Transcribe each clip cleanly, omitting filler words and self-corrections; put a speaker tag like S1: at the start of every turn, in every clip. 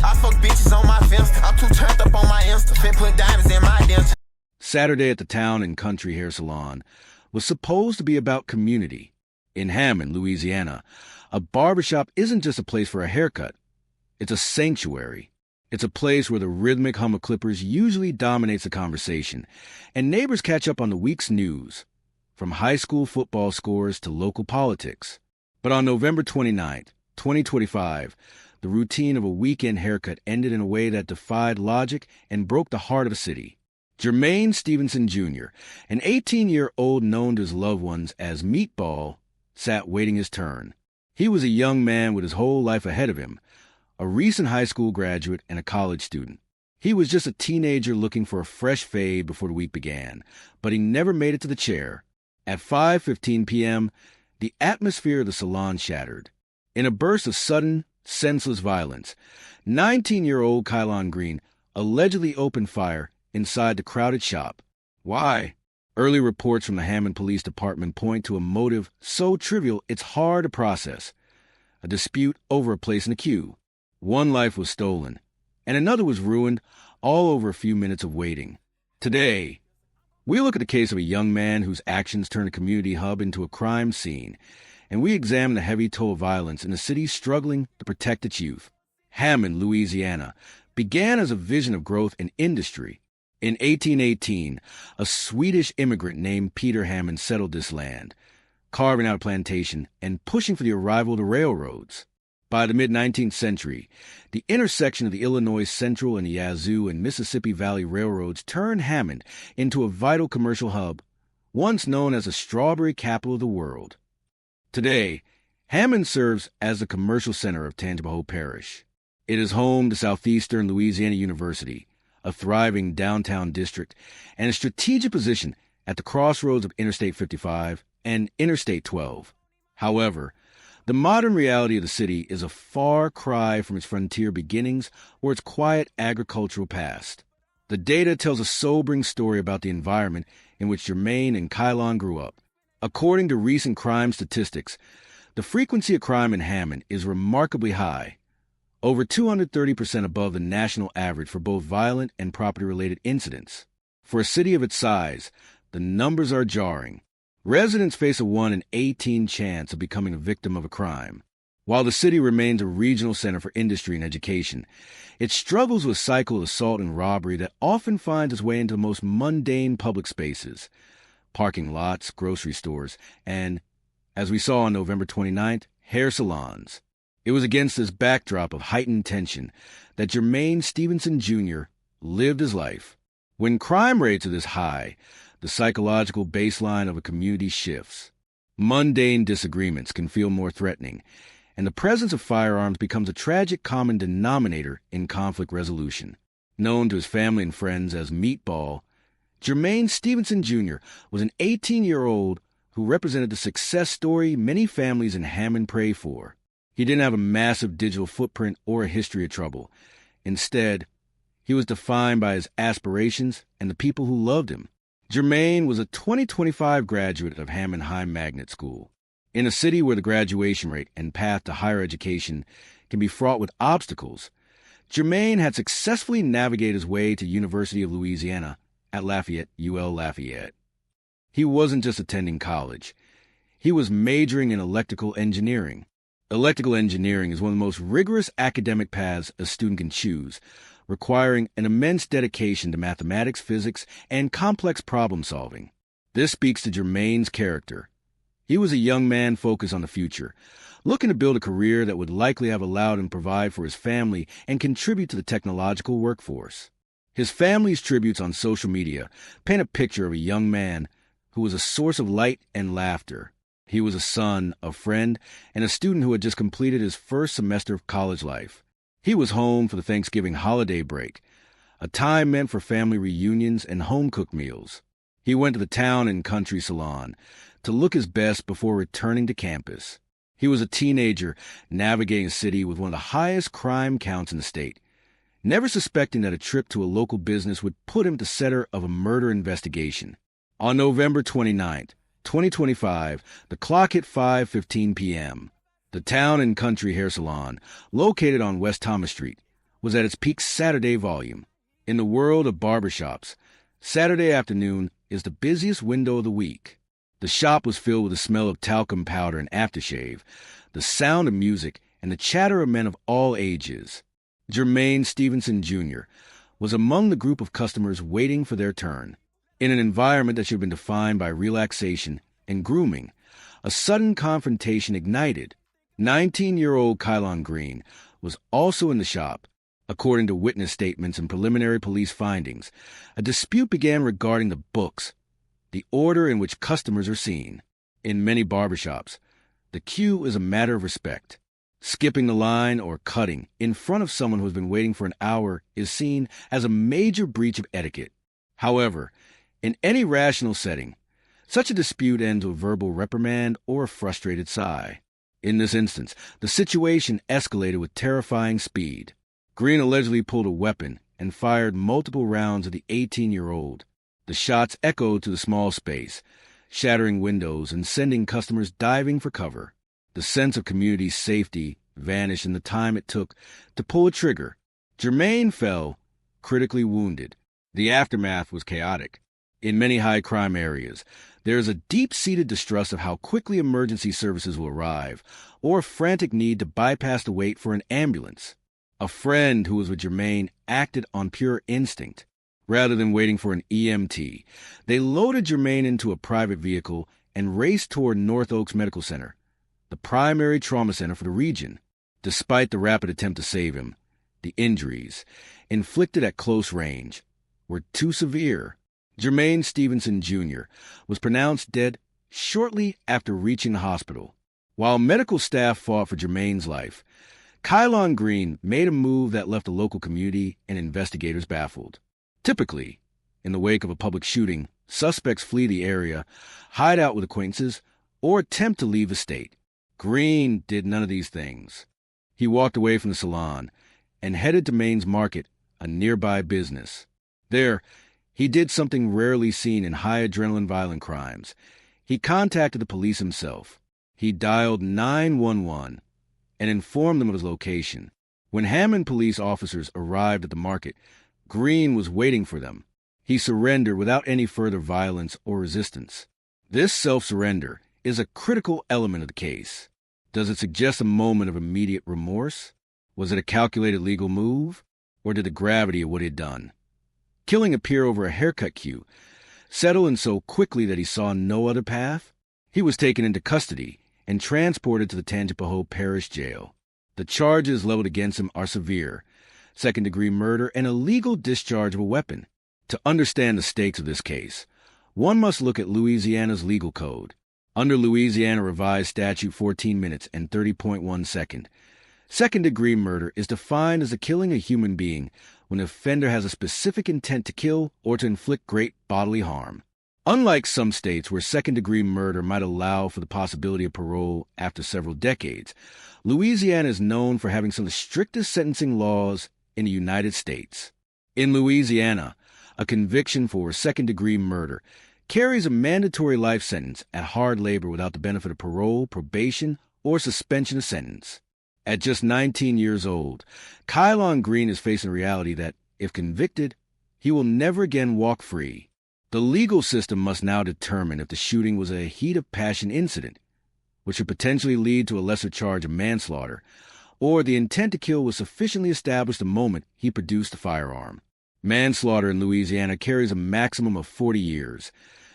S1: I fuck bitches on my fence. I'm too turned up on my Insta. Finna put diamonds in my dents.
S2: Saturday at the Town and Country Hair Salon was supposed to be about community. In Hammond, Louisiana, a barbershop isn't just a place for a haircut. It's a sanctuary. It's a place where the rhythmic hum of clippers usually dominates the conversation, and neighbors catch up on the week's news, from high school football scores to local politics. But on November 29th, 2025, the routine of a weekend haircut ended in a way that defied logic and broke the heart of a city. Jermaine Stevenson Jr., an 18-year-old known to his loved ones as Meatball, sat waiting his turn. He was a young man with his whole life ahead of him, a recent high school graduate and a college student. He was just a teenager looking for a fresh fade before the week began, but he never made it to the chair. At 5:15 p.m., the atmosphere of the salon shattered. In a burst of sudden, senseless violence, 19-year-old Kylon Green allegedly opened fire inside the crowded shop. Why? Early reports from the Hammond Police Department point to a motive so trivial it's hard to process: a dispute over a place in the queue. One life was stolen, and another was ruined, all over a few minutes of waiting. Today, we look at the case of a young man whose actions turned a community hub into a crime scene, and we examine the heavy toll of violence in a city struggling to protect its youth. Hammond, Louisiana, began as a vision of growth and industry. In 1818, a Swedish immigrant named Peter Hammond settled this land, carving out a plantation and pushing for the arrival of the railroads. By the mid-19th century, the intersection of the Illinois Central and the Yazoo and Mississippi Valley Railroads turned Hammond into a vital commercial hub, once known as the strawberry capital of the world. Today, Hammond serves as the commercial center of Tangipahoa Parish. It is home to Southeastern Louisiana University, a thriving downtown district, and a strategic position at the crossroads of Interstate 55 and Interstate 12. However, the modern reality of the city is a far cry from its frontier beginnings or its quiet agricultural past. The data tells a sobering story about the environment in which Jermaine and Kylon grew up. According to recent crime statistics, the frequency of crime in Hammond is remarkably high, over 230% above the national average for both violent and property-related incidents. For a city of its size, the numbers are jarring. Residents face a 1 in 18 chance of becoming a victim of a crime. While the city remains a regional center for industry and education, it struggles with a cycle of assault and robbery that often finds its way into the most mundane public spaces: parking lots, grocery stores, and, as we saw on November 29th, hair salons. It was against this backdrop of heightened tension that Jermaine Stevenson Jr. lived his life. When crime rates are this high, the psychological baseline of a community shifts. Mundane disagreements can feel more threatening, and the presence of firearms becomes a tragic common denominator in conflict resolution. Known to his family and friends as Meatball, Jermaine Stevenson Jr. was an 18-year-old who represented the success story many families in Hammond pray for. He didn't have a massive digital footprint or a history of trouble. Instead, he was defined by his aspirations and the people who loved him. Jermaine was a 2025 graduate of Hammond High Magnet School. In a city where the graduation rate and path to higher education can be fraught with obstacles, Jermaine had successfully navigated his way to University of Louisiana at Lafayette, UL Lafayette. He wasn't just attending college. He was majoring in electrical engineering. Electrical engineering is one of the most rigorous academic paths a student can choose, requiring an immense dedication to mathematics, physics, and complex problem-solving. This speaks to Jermaine's character. He was a young man focused on the future, looking to build a career that would likely have allowed him to provide for his family and contribute to the technological workforce. His family's tributes on social media paint a picture of a young man who was a source of light and laughter. He was a son, a friend, and a student who had just completed his first semester of college life. He was home for the Thanksgiving holiday break, a time meant for family reunions and home-cooked meals. He went to the Town and Country Salon to look his best before returning to campus. He was a teenager navigating a city with one of the highest crime counts in the state, never suspecting that a trip to a local business would put him at the center of a murder investigation. On November 29th, 2025, the clock hit 5:15 p.m. The Town and Country Hair Salon, located on West Thomas Street, was at its peak Saturday volume. In the world of barbershops, Saturday afternoon is the busiest window of the week. The shop was filled with the smell of talcum powder and aftershave, the sound of music, and the chatter of men of all ages. Jermaine Stevenson, Jr. was among the group of customers waiting for their turn. In an environment that should have been defined by relaxation and grooming, a sudden confrontation ignited. 19-year-old Kylon Green was also in the shop. According to witness statements and preliminary police findings, a dispute began regarding the books, the order in which customers are seen. In many barbershops, the queue is a matter of respect. Skipping the line or cutting in front of someone who has been waiting for an hour is seen as a major breach of etiquette. However, in any rational setting, such a dispute ends with verbal reprimand or a frustrated sigh. In this instance, the situation escalated with terrifying speed. Green allegedly pulled a weapon and fired multiple rounds at the 18-year-old. The shots echoed to the small space, shattering windows and sending customers diving for cover. The sense of community safety vanished in the time it took to pull a trigger. Jermaine fell, critically wounded. The aftermath was chaotic. In many high-crime areas, there is a deep-seated distrust of how quickly emergency services will arrive, or a frantic need to bypass the wait for an ambulance. A friend who was with Jermaine acted on pure instinct. Rather than waiting for an EMT, they loaded Jermaine into a private vehicle and raced toward North Oaks Medical Center, the primary trauma center for the region. Despite the rapid attempt to save him, the injuries, inflicted at close range, were too severe. Jermaine Stevenson, Jr. was pronounced dead shortly after reaching the hospital. While medical staff fought for Jermaine's life, Kylon Green made a move that left the local community and investigators baffled. Typically, in the wake of a public shooting, suspects flee the area, hide out with acquaintances, or attempt to leave the state. Green did none of these things. He walked away from the salon and headed to Maine's Market, a nearby business. There, he did something rarely seen in high-adrenaline violent crimes. He contacted the police himself. He dialed 911 and informed them of his location. When Hammond police officers arrived at the market, Green was waiting for them. He surrendered without any further violence or resistance. This self-surrender is a critical element of the case. Does it suggest a moment of immediate remorse? Was it a calculated legal move? Or did the gravity of what he had done, killing a peer over a haircut queue, settle in so quickly that he saw no other path? He was taken into custody and transported to the Tangipahoa Parish Jail. The charges leveled against him are severe: second-degree murder and illegal discharge of a weapon. To understand the stakes of this case, one must look at Louisiana's legal code. Under Louisiana Revised Statute 14 minutes and 30.1 second, second-degree murder is defined as the killing a human being when the offender has a specific intent to kill or to inflict great bodily harm. Unlike some states where second-degree murder might allow for the possibility of parole after several decades, Louisiana is known for having some of the strictest sentencing laws in the United States. In Louisiana, a conviction for second-degree murder carries a mandatory life sentence at hard labor without the benefit of parole, probation, or suspension of sentence. At just 19 years old, Kylon Green is facing the reality that, if convicted, he will never again walk free. The legal system must now determine if the shooting was a heat-of-passion incident, which would potentially lead to a lesser charge of manslaughter, or the intent to kill was sufficiently established the moment he produced the firearm. Manslaughter in Louisiana carries a maximum of 40 years,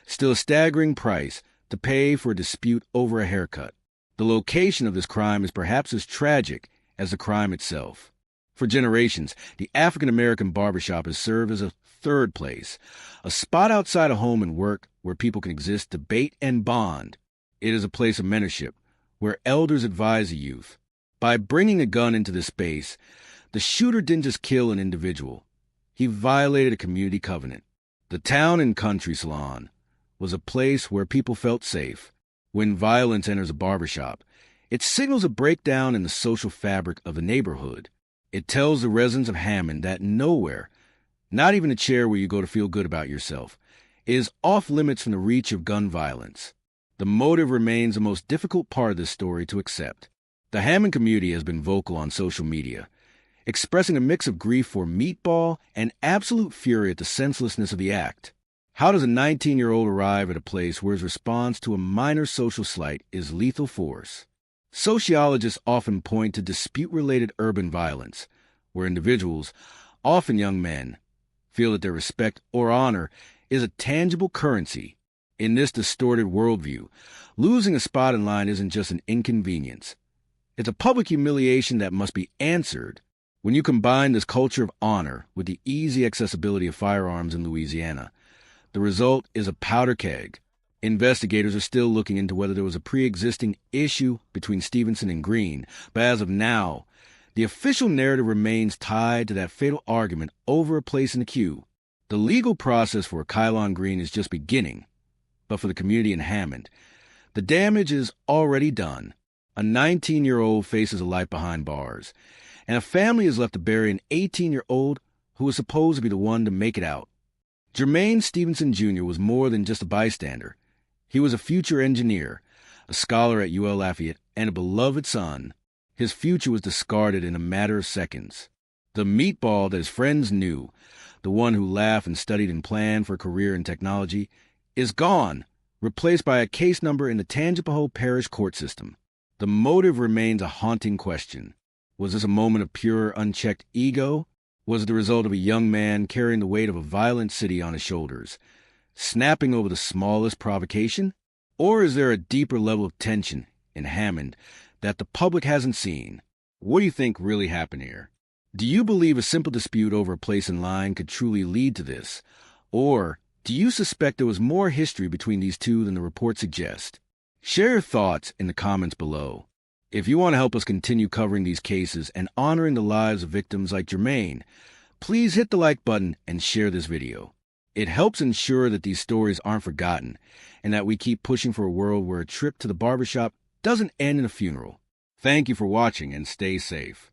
S2: still a staggering price to pay for a dispute over a haircut. The location of this crime is perhaps as tragic as the crime itself. For generations, the African-American barbershop has served as a third place, a spot outside of home and work where people can exist, debate, and bond. It is a place of mentorship, where elders advise the youth. By bringing a gun into this space, the shooter didn't just kill an individual. He violated a community covenant. The Town and Country Salon was a place where people felt safe. When violence enters a barbershop, it signals a breakdown in the social fabric of the neighborhood. It tells the residents of Hammond that nowhere, not even a chair where you go to feel good about yourself, is off limits from the reach of gun violence. The motive remains the most difficult part of this story to accept. The Hammond community has been vocal on social media. expressing a mix of grief for Meatball and absolute fury at the senselessness of the act. How does a 19-year-old arrive at a place where his response to a minor social slight is lethal force? Sociologists often point to dispute-related urban violence, where individuals, often young men, feel that their respect or honor is a tangible currency. In this distorted worldview, losing a spot in line isn't just an inconvenience. It's a public humiliation that must be answered. When you combine this culture of honor with the easy accessibility of firearms in Louisiana, the result is a powder keg. Investigators are still looking into whether there was a pre-existing issue between Stevenson and Green, but as of now, the official narrative remains tied to that fatal argument over a place in the queue. The legal process for Kylon Green is just beginning, but for the community in Hammond, the damage is already done. A 19-year-old faces a life behind bars, and a family is left to bury an 18-year-old who was supposed to be the one to make it out. Jermaine Stevenson Jr. was more than just a bystander. He was a future engineer, a scholar at UL Lafayette, and a beloved son. His future was discarded in a matter of seconds. The Meatball that his friends knew, the one who laughed and studied and planned for a career in technology, is gone, replaced by a case number in the Tangipahoa Parish court system. The motive remains a haunting question. Was this a moment of pure, unchecked ego? Was it the result of a young man carrying the weight of a violent city on his shoulders, snapping over the smallest provocation? Or is there a deeper level of tension in Hammond that the public hasn't seen? What do you think really happened here? Do you believe a simple dispute over a place in line could truly lead to this? Or do you suspect there was more history between these two than the report suggests? Share your thoughts in the comments below. If you want to help us continue covering these cases and honoring the lives of victims like Jermaine, please hit the like button and share this video. It helps ensure that these stories aren't forgotten and that we keep pushing for a world where a trip to the barbershop doesn't end in a funeral. Thank you for watching and stay safe.